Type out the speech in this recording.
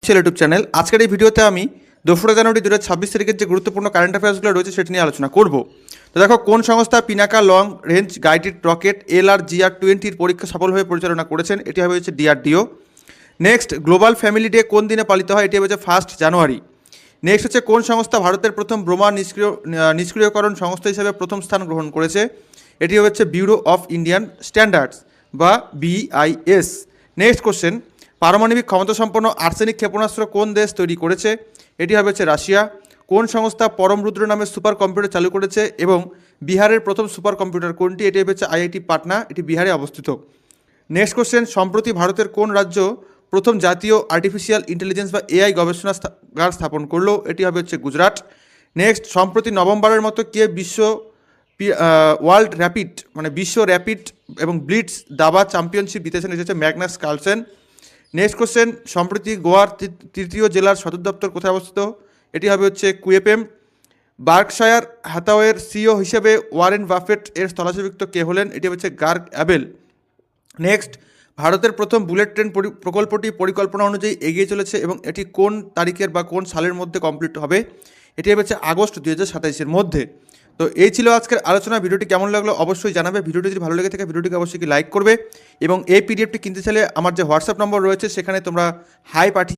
YouTube channel. আজকের এই ভিডিওতে আমি 2রা জানুয়ারি 2026 তারিখের যে গুরুত্বপূর্ণ কারেন্ট অ্যাফেয়ার্সগুলো রয়েছে সেটা নিয়ে আলোচনা করব। তো দেখো, কোন সংস্থা Pinaka long range guided rocket LRGR-20 পরীক্ষা সফলভাবে পরিচালনা করেছেন? এটি হবে হচ্ছে DRDO। Next, global family day কোন দিনে পালিত হয়? এটি হচ্ছে 1 জানুয়ারি। নেক্সট হচ্ছে, কোন সংস্থা ভারতের প্রথম বোমা নিষ্ক্রিয়করণ সংস্থা হিসেবে প্রথম স্থান গ্রহণ করেছে? এটি হচ্ছে ব্যুরো অফ ইন্ডিয়ান স্ট্যান্ডার্ডস বা BIS। নেক্সট কোশ্চেন, পারমাণবিক ক্ষমতাসম্পন্ন আর্সেনিক ক্ষেপণাস্ত্র কোন দেশ তৈরি করেছে? এটি হবে হচ্ছে রাশিয়া। কোন সংস্থা পরম রুদ্র নামের সুপার কম্পিউটার চালু করেছে এবং বিহারের প্রথম সুপার কম্পিউটার কোনটি? এটি হচ্ছে IIT পাটনা, এটি বিহারে অবস্থিত। নেক্সট কোশ্চেন, সম্প্রতি ভারতের কোন রাজ্য প্রথম জাতীয় আর্টিফিশিয়াল ইন্টেলিজেন্স বা AI গবেষণাগার স্থাপন করলো? এটি হবে হচ্ছে গুজরাট। নেক্সট, সম্প্রতি নভেম্বরের মতো কে ওয়ার্ল্ড র্যাপিড বিশ্ব র্যাপিড এবং ব্লিটস দাবা চ্যাম্পিয়নশিপ জিতেছেন? এটি হচ্ছে ম্যাগনাস কার্লসেন। নেক্সট কোশ্চেন, সম্প্রতি গোয়ার তৃতীয় জেলার সদর দপ্তর কোথায় অবস্থিত? এটি হবে হচ্ছে কুয়েপেম। বার্কশায়ার হ্যাথাওয়ের CEO হিসেবে ওয়ারেন বাফেট এর স্থলাভিষিক্ত কে হলেন? এটি হচ্ছে গার্গ অ্যাবেল। নেক্সট, ভারতের প্রথম বুলেট ট্রেন প্রকল্পটি পরিকল্পনা অনুযায়ী এগিয়ে চলেছে এবং এটি কোন তারিখের বা কোন সালের মধ্যে কমপ্লিট হবে? এটি হচ্ছে আগস্ট 2027-এর মধ্যে। তো এই ছিল আজকের আলোচনা। ভিডিওটি কেমন লাগলো অবশ্যই জানাবে। ভিডিওটি যদি ভালো লেগে থাকে ভিডিওটিকে অবশ্যই লাইক করবে এবং এই PDFটি কিনতে চাইলে আমার যে হোয়াটসঅ্যাপ নম্বর রয়েছে সেখানে তোমরা হাই পাঠিয়ে